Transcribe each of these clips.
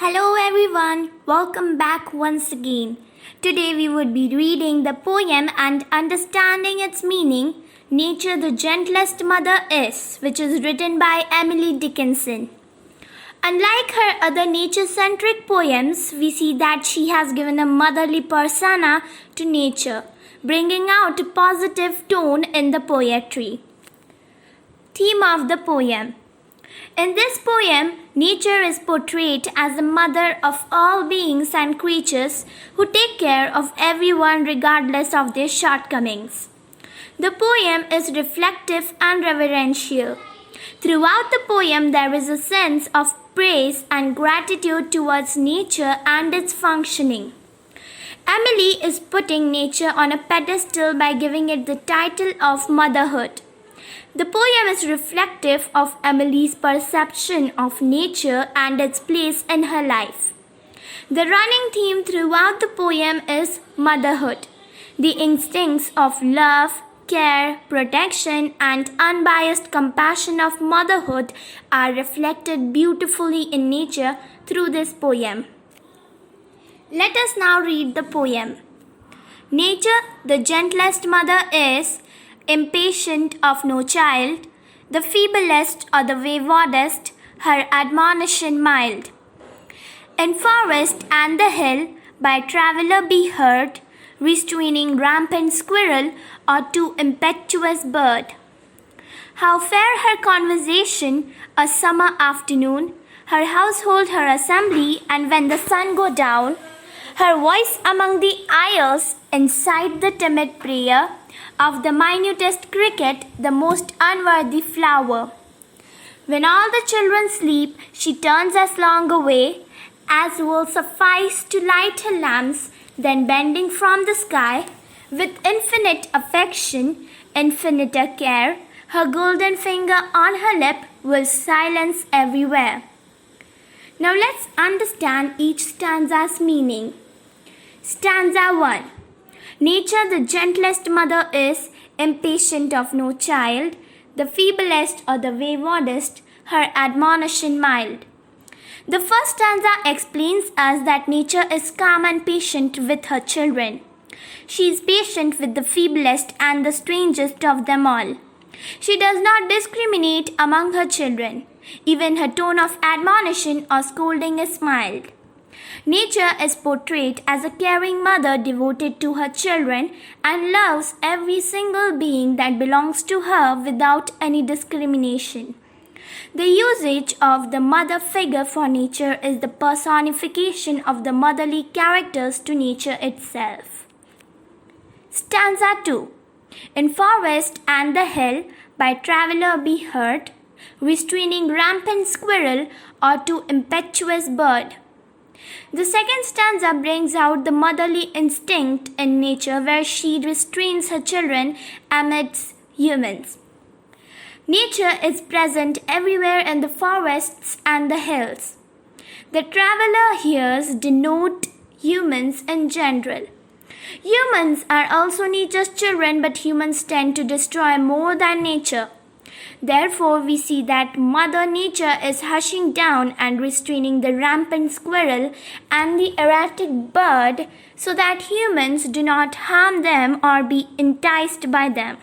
Hello everyone, welcome back once again. Today we would be reading the poem and understanding its meaning, Nature the Gentlest Mother Is, which is written by Emily Dickinson. Unlike her other nature-centric poems, we see that she has given a motherly persona to nature, bringing out a positive tone in the poetry. Theme of the poem. In this poem, nature is portrayed as the mother of all beings and creatures who take care of everyone regardless of their shortcomings. The poem is reflective and reverential. Throughout the poem, there is a sense of praise and gratitude towards nature and its functioning. Emily is putting nature on a pedestal by giving it the title of motherhood. The poem is reflective of Emily's perception of nature and its place in her life. The running theme throughout the poem is motherhood. The instincts of love, care, protection, and unbiased compassion of motherhood are reflected beautifully in nature through this poem. Let us now read the poem. Nature, the gentlest mother is, impatient of no child, the feeblest or the waywardest, her admonition mild. In forest and the hill, by traveller be heard, restraining rampant squirrel or too impetuous bird. How fair her conversation, a summer afternoon, her household, her assembly, and when the sun go down, her voice among the isles, incite the timid prayer of the minutest cricket, the most unworthy flower. When all the children sleep, she turns as long away as will suffice to light her lamps, then bending from the sky, with infinite affection, infiniter care, her golden finger on her lip will silence everywhere. Now let's understand each stanza's meaning. Stanza 1. Nature the gentlest mother is, impatient of no child, the feeblest or the waywardest, her admonition mild. The first stanza explains us that nature is calm and patient with her children. She is patient with the feeblest and the strangest of them all. She does not discriminate among her children. Even her tone of admonition or scolding is mild. Nature is portrayed as a caring mother devoted to her children and loves every single being that belongs to her without any discrimination. The usage of the mother figure for nature is the personification of the motherly characters to nature itself. Stanza 2. In forest and the hill, by traveller be heard, restraining rampant squirrel or too impetuous bird. The second stanza brings out the motherly instinct in nature where she restrains her children amidst humans. Nature is present everywhere in the forests and the hills. The traveller here denote humans in general. Humans are also nature's children, but humans tend to destroy more than nature. Therefore, we see that Mother Nature is hushing down and restraining the rampant squirrel and the erratic bird so that humans do not harm them or be enticed by them.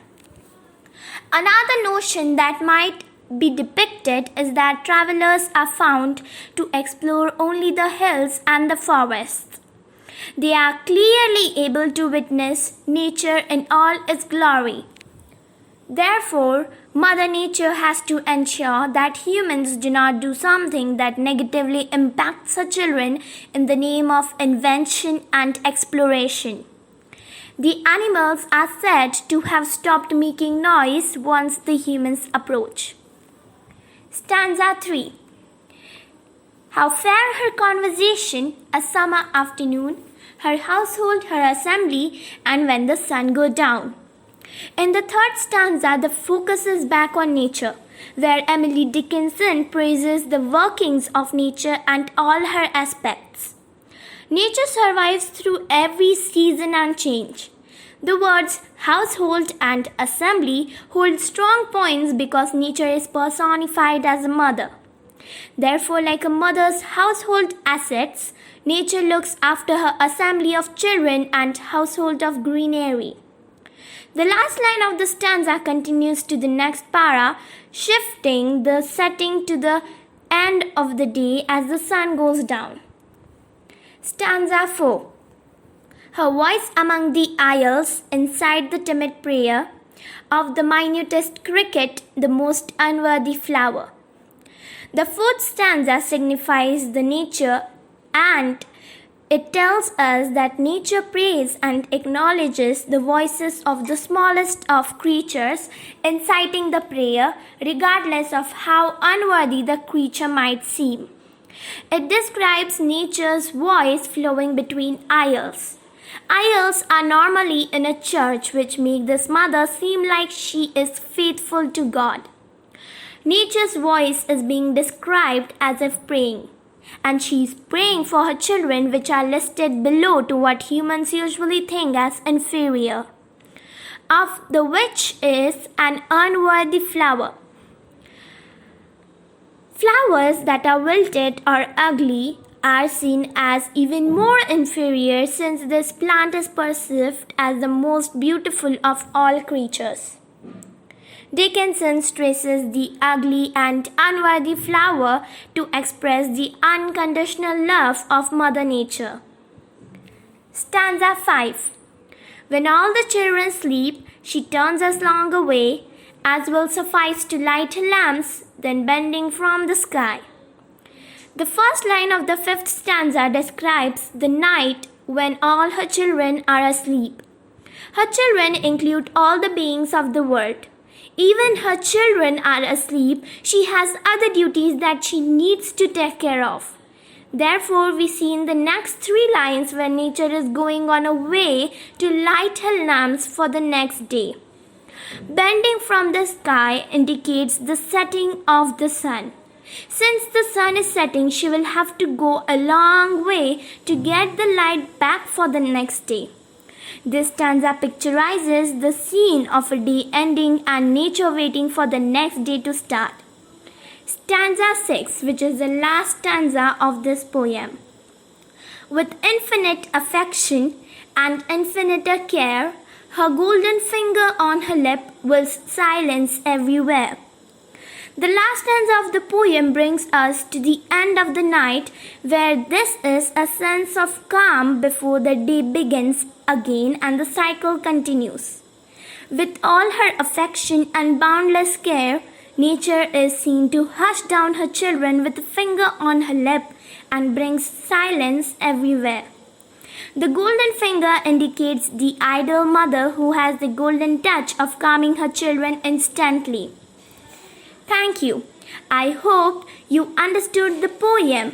Another notion that might be depicted is that travelers are found to explore only the hills and the forests. They are clearly able to witness nature in all its glory. Therefore, Mother Nature has to ensure that humans do not do something that negatively impacts her children in the name of invention and exploration. The animals are said to have stopped making noise once the humans approach. Stanza 3. How fair her conversation, a summer afternoon, her household, her assembly, and when the sun go down. In the third stanza, the focus is back on nature, where Emily Dickinson praises the workings of nature and all her aspects. Nature survives through every season and change. The words household and assembly hold strong points because nature is personified as a mother. Therefore, like a mother's household assets, nature looks after her assembly of children and household of greenery. The last line of the stanza continues to the next para, shifting the setting to the end of the day as the sun goes down. Stanza 4. Her voice among the isles, inside the timid prayer of the minutest cricket, the most unworthy flower. The fourth stanza signifies the nature, and it tells us that nature prays and acknowledges the voices of the smallest of creatures, inciting the prayer regardless of how unworthy the creature might seem. It describes nature's voice flowing between aisles. Aisles are normally in a church, which make this mother seem like she is faithful to God. Nature's voice is being described as if praying, and she is praying for her children, which are listed below to what humans usually think as inferior, of the which is an unworthy flower. Flowers that are wilted or ugly are seen as even more inferior, since this plant is perceived as the most beautiful of all creatures. Dickinson stresses the ugly and unworthy flower to express the unconditional love of Mother Nature. Stanza 5. When all the children sleep, she turns as long away as will suffice to light her lamps, then bending from the sky. The first line of the fifth stanza describes the night when all her children are asleep. Her children include all the beings of the world. Even her children are asleep, she has other duties that she needs to take care of. Therefore, we see in the next three lines where nature is going on a way to light her lamps for the next day. Bending from the sky indicates the setting of the sun. Since the sun is setting, she will have to go a long way to get the light back for the next day. This stanza picturizes the scene of a day ending and nature waiting for the next day to start. Stanza 6, which is the last stanza of this poem. With infinite affection and infinite care, her golden finger on her lip will silence everywhere. The last stanza of the poem brings us to the end of the night, where this is a sense of calm before the day begins again and the cycle continues. With all her affection and boundless care, nature is seen to hush down her children with a finger on her lip and brings silence everywhere. The golden finger indicates the ideal mother who has the golden touch of calming her children instantly. Thank you. I hope you understood the poem.